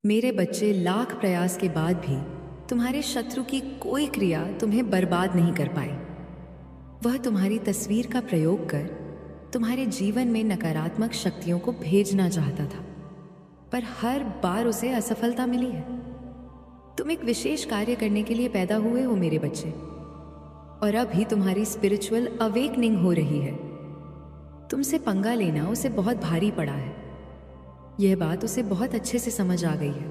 मेरे बच्चे, लाख प्रयास के बाद भी तुम्हारे शत्रु की कोई क्रिया तुम्हें बर्बाद नहीं कर पाई। वह तुम्हारी तस्वीर का प्रयोग कर तुम्हारे जीवन में नकारात्मक शक्तियों को भेजना चाहता था, पर हर बार उसे असफलता मिली है। तुम एक विशेष कार्य करने के लिए पैदा हुए हो मेरे बच्चे, और अभी तुम्हारी स्पिरिचुअल अवेकनिंग हो रही है। तुमसे पंगा लेना उसे बहुत भारी पड़ा है। यह बात उसे बहुत अच्छे से समझ आ गई है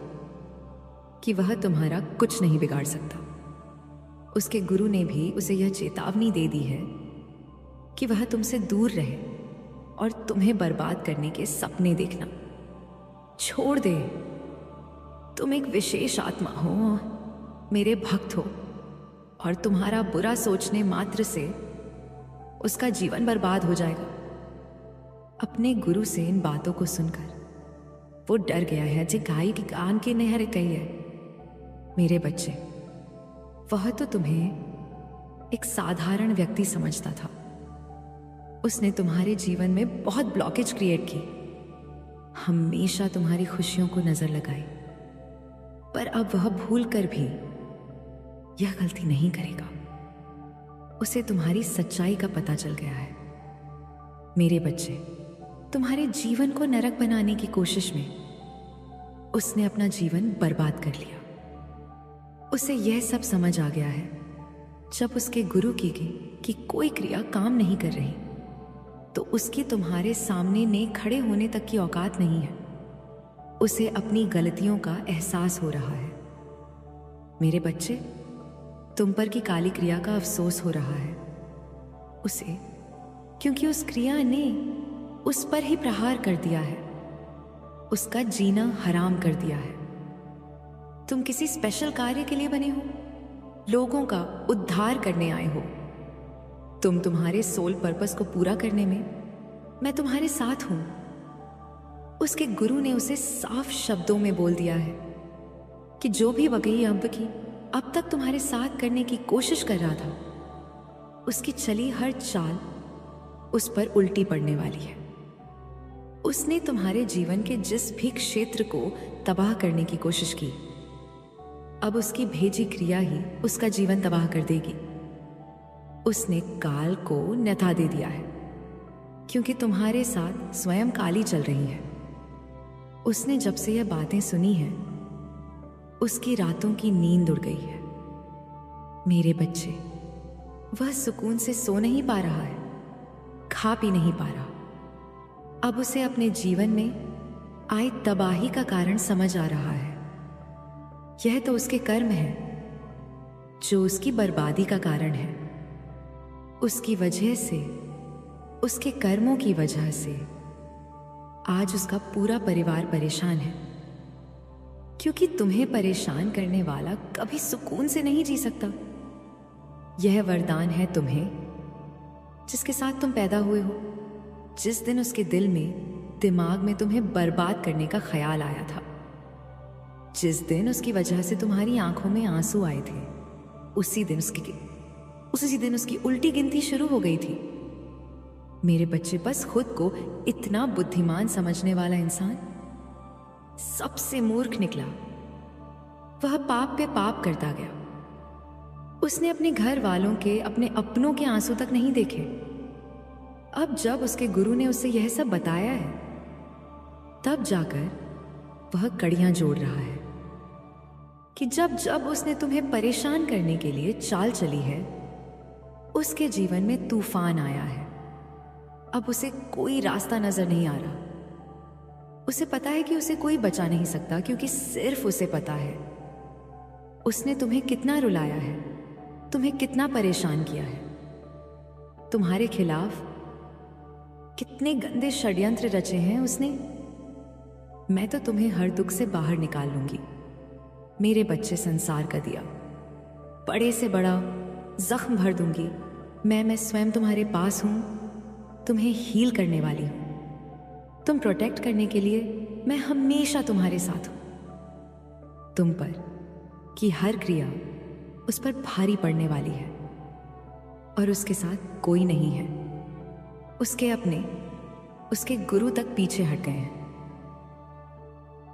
कि वह तुम्हारा कुछ नहीं बिगाड़ सकता। उसके गुरु ने भी उसे यह चेतावनी दे दी है कि वह तुमसे दूर रहे और तुम्हें बर्बाद करने के सपने देखना छोड़ दे। तुम एक विशेष आत्मा हो, मेरे भक्त हो, और तुम्हारा बुरा सोचने मात्र से उसका जीवन बर्बाद हो जाएगा। अपने गुरु से इन बातों को सुनकर वो डर गया है जे गाय की कान के नहर कही है। मेरे बच्चे, वह तो तुम्हें एक साधारण व्यक्ति समझता था। उसने तुम्हारे जीवन में बहुत ब्लॉकेज क्रिएट की, हमेशा तुम्हारी खुशियों को नजर लगाई, पर अब वह भूल कर भी यह गलती नहीं करेगा। उसे तुम्हारी सच्चाई का पता चल गया है। मेरे बच्चे, तुम्हारे जीवन को नरक बनाने की कोशिश में उसने अपना जीवन बर्बाद कर लिया। उसे यह सब समझ आ गया है, जब उसके गुरु की कोई क्रिया काम नहीं कर रही तो उसकी तुम्हारे सामने ने खड़े होने तक की औकात नहीं है। उसे अपनी गलतियों का एहसास हो रहा है। मेरे बच्चे, तुम पर की काली क्रिया का अफसोस हो रहा है उसे, क्योंकि उस क्रिया ने उस पर ही प्रहार कर दिया है, उसका जीना हराम कर दिया है। तुम किसी स्पेशल कार्य के लिए बने हो, लोगों का उद्धार करने आए हो। तुम्हारे सोल पर्पस को पूरा करने में मैं तुम्हारे साथ हूं। उसके गुरु ने उसे साफ शब्दों में बोल दिया है कि जो भी वगई अब तक तुम्हारे साथ करने की कोशिश कर रहा था, उसकी चली हर चाल उस पर उल्टी पड़ने वाली है। उसने तुम्हारे जीवन के जिस भी क्षेत्र को तबाह करने की कोशिश की, अब उसकी भेजी क्रिया ही उसका जीवन तबाह कर देगी। उसने काल को न्यथा दे दिया है, क्योंकि तुम्हारे साथ स्वयं काली चल रही है। उसने जब से यह बातें सुनी हैं, उसकी रातों की नींद उड़ गई है। मेरे बच्चे, वह सुकून से सो नहीं पा रहा है, खा पी नहीं पा रहा। अब उसे अपने जीवन में आई तबाही का कारण समझ आ रहा है। यह तो उसके कर्म है जो उसकी बर्बादी का कारण है। उसकी वजह से, उसके कर्मों की वजह से आज उसका पूरा परिवार परेशान है, क्योंकि तुम्हें परेशान करने वाला कभी सुकून से नहीं जी सकता। यह वरदान है तुम्हें, जिसके साथ तुम पैदा हुए हो। जिस दिन उसके दिल में, दिमाग में तुम्हें बर्बाद करने का ख्याल आया था, जिस दिन उसकी वजह से तुम्हारी आंखों में आंसू आए थे, उसी दिन उसकी उल्टी गिनती शुरू हो गई थी। मेरे बच्चे, बस खुद को इतना बुद्धिमान समझने वाला इंसान सबसे मूर्ख निकला। वह पाप पे पाप करता गया। उसने अपने घर वालों के, अपने अपनों के आंसू तक नहीं देखे। अब जब उसके गुरु ने उसे यह सब बताया है, तब जाकर वह कड़ियां जोड़ रहा है कि जब जब उसने तुम्हें परेशान करने के लिए चाल चली है, उसके जीवन में तूफान आया है। अब उसे कोई रास्ता नजर नहीं आ रहा। उसे पता है कि उसे कोई बचा नहीं सकता, क्योंकि सिर्फ उसे पता है उसने तुम्हें कितना रुलाया है, तुम्हें कितना परेशान किया है, तुम्हारे खिलाफ कितने गंदे षड्यंत्र रचे हैं उसने। मैं तो तुम्हें हर दुख से बाहर निकाल लूंगी। मेरे बच्चे, संसार का दिया, बड़े से बड़ा जख्म भर दूंगी। मैं स्वयं तुम्हारे पास हूं, तुम्हें हील करने वाली हूं। तुम प्रोटेक्ट करने के लिए मैं हमेशा तुम्हारे साथ हूं। तुम पर की हर क्रिया उस पर भारी पड़ने वाली है, और उसके साथ कोई नहीं है। उसके गुरु तक पीछे हट गए हैं।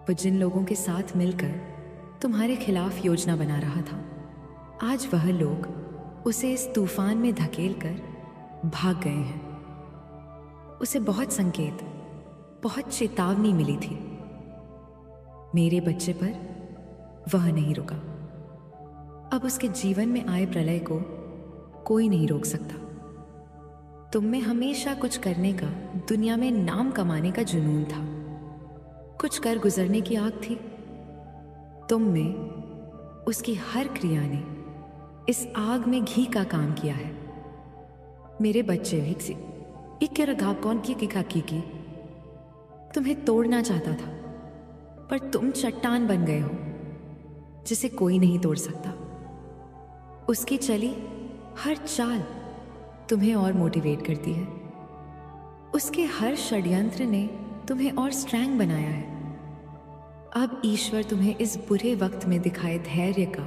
वो जिन लोगों के साथ मिलकर तुम्हारे खिलाफ योजना बना रहा था, आज वह लोग उसे इस तूफान में धकेल कर भाग गए हैं। उसे बहुत संकेत, बहुत चेतावनी मिली थी। मेरे बच्चे पर वह नहीं रुका। अब उसके जीवन में आए प्रलय को कोई नहीं रोक सकता। तुम में हमेशा कुछ करने का, दुनिया में नाम कमाने का जुनून था। कुछ कर गुजरने की आग थी। तुम में उसकी हर क्रिया ने इस आग में घी का काम किया है। मेरे बच्चे कौन की तुम्हें तोड़ना चाहता था, पर तुम चट्टान बन गए हो जिसे कोई नहीं तोड़ सकता। उसकी चली हर चाल तुम्हें और मोटिवेट करती है। उसके हर षड्यंत्र ने तुम्हें और स्ट्रॉन्ग बनाया है। अब ईश्वर तुम्हें इस बुरे वक्त में दिखाए धैर्य का,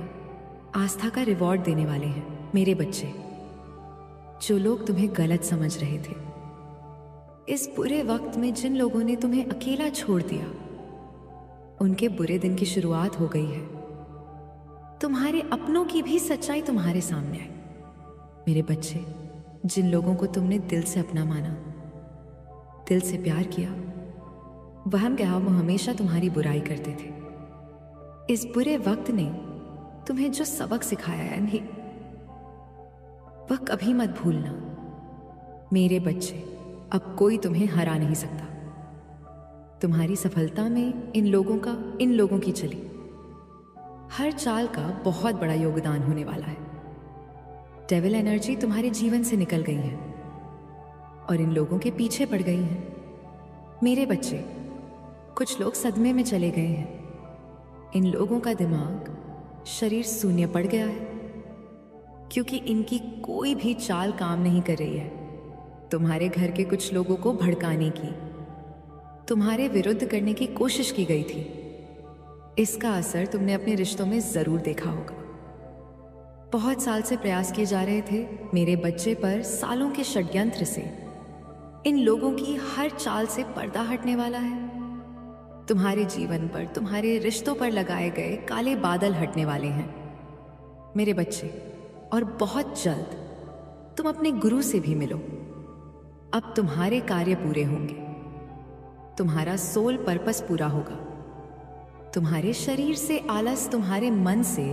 आस्था का रिवॉर्ड देने वाले हैं। मेरे बच्चे, जो लोग तुम्हें गलत समझ रहे थे, इस बुरे वक्त में जिन लोगों ने तुम्हें अकेला छोड़ दिया, उनके बुरे दिन की शुरुआत हो गई है। तुम्हारे अपनों की भी सच्चाई तुम्हारे सामने आई। मेरे बच्चे, जिन लोगों को तुमने दिल से अपना माना, दिल से प्यार किया, वहम क्या वो हमेशा तुम्हारी बुराई करते थे। इस बुरे वक्त ने तुम्हें जो सबक सिखाया है नहीं, वह कभी मत भूलना। मेरे बच्चे, अब कोई तुम्हें हरा नहीं सकता। तुम्हारी सफलता में इन लोगों की चली हर चाल का बहुत बड़ा योगदान होने वाला है। डेविल एनर्जी तुम्हारे जीवन से निकल गई है और इन लोगों के पीछे पड़ गई है। मेरे बच्चे, कुछ लोग सदमे में चले गए हैं। इन लोगों का दिमाग, शरीर शून्य पड़ गया है, क्योंकि इनकी कोई भी चाल काम नहीं कर रही है। तुम्हारे घर के कुछ लोगों को भड़काने की, तुम्हारे विरुद्ध करने की कोशिश की गई थी। इसका असर तुमने अपने रिश्तों में जरूर देखा होगा। बहुत साल से प्रयास किए जा रहे थे मेरे बच्चे पर, सालों के षड्यंत्र से इन लोगों की हर चाल से पर्दा हटने वाला है। तुम्हारे जीवन पर, तुम्हारे रिश्तों पर लगाए गए काले बादल हटने वाले हैं मेरे बच्चे। और बहुत जल्द तुम अपने गुरु से भी मिलो। अब तुम्हारे कार्य पूरे होंगे, तुम्हारा सोल पर्पस पूरा होगा। तुम्हारे शरीर से आलस, तुम्हारे मन से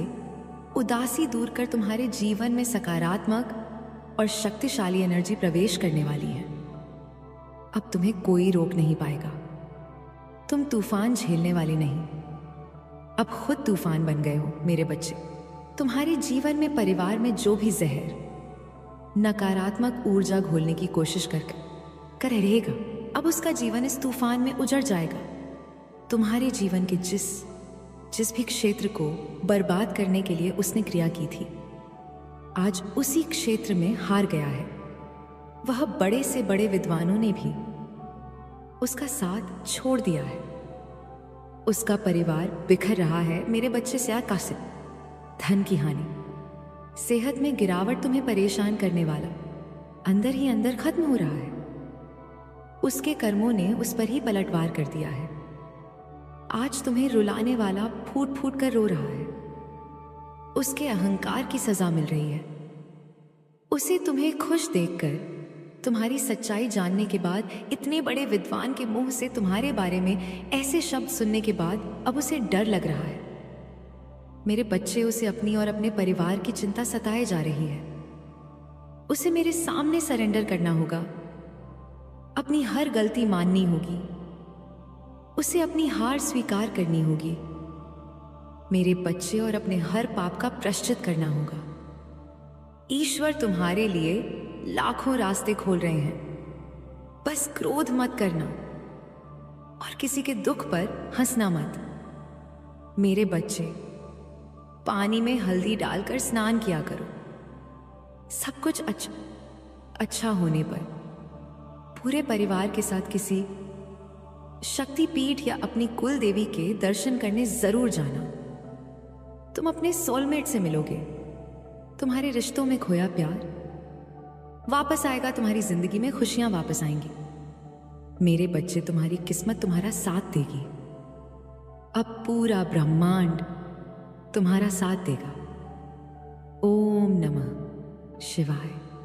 उदासी दूर कर तुम्हारे जीवन में सकारात्मक और शक्तिशाली एनर्जी प्रवेश करने वाली है। अब तुम्हें कोई रोक नहीं पाएगा। तुम तूफान झेलने वाले नहीं, अब खुद तूफान बन गए हो मेरे बच्चे। तुम्हारे जीवन में, परिवार में जो भी जहर, नकारात्मक ऊर्जा घोलने की कोशिश कर रहेगा, अब उसका जीवन इस तूफान में उजड़ जाएगा। तुम्हारे जीवन के जिस भी क्षेत्र को बर्बाद करने के लिए उसने क्रिया की थी, आज उसी क्षेत्र में हार गया है। वह बड़े से बड़े विद्वानों ने भी उसका साथ छोड़ दिया है। उसका परिवार बिखर रहा है मेरे बच्चे से आकाशित। धन की हानि, सेहत में गिरावट तुम्हें परेशान करने वाला अंदर ही अंदर खत्म हो रहा है। उसके कर्मों ने उस पर ही पलटवार कर दिया है। आज तुम्हें रुलाने वाला फूट फूट कर रो रहा है। उसके अहंकार की सजा मिल रही है। उसे तुम्हें खुश देखकर, तुम्हारी सच्चाई जानने के बाद, इतने बड़े विद्वान के मुंह से तुम्हारे बारे में ऐसे शब्द सुनने के बाद अब उसे डर लग रहा है मेरे बच्चे। उसे अपनी और अपने परिवार की चिंता सताए जा रही है। उसे मेरे सामने सरेंडर करना होगा, अपनी हर गलती माननी होगी, उसे अपनी हार स्वीकार करनी होगी मेरे बच्चे, और अपने हर पाप का प्रायश्चित करना होगा। ईश्वर तुम्हारे लिए लाखों रास्ते खोल रहे हैं। बस क्रोध मत करना और किसी के दुख पर हंसना मत। मेरे बच्चे, पानी में हल्दी डालकर स्नान किया करो। सब कुछ अच्छा होने पर पूरे परिवार के साथ किसी शक्तिपीठ या अपनी कुल देवी के दर्शन करने जरूर जाना। तुम अपने सोलमेट से मिलोगे। तुम्हारे रिश्तों में खोया प्यार वापस आएगा। तुम्हारी जिंदगी में खुशियां वापस आएंगी मेरे बच्चे। तुम्हारी किस्मत तुम्हारा साथ देगी। अब पूरा ब्रह्मांड तुम्हारा साथ देगा। ओम नमः शिवाय।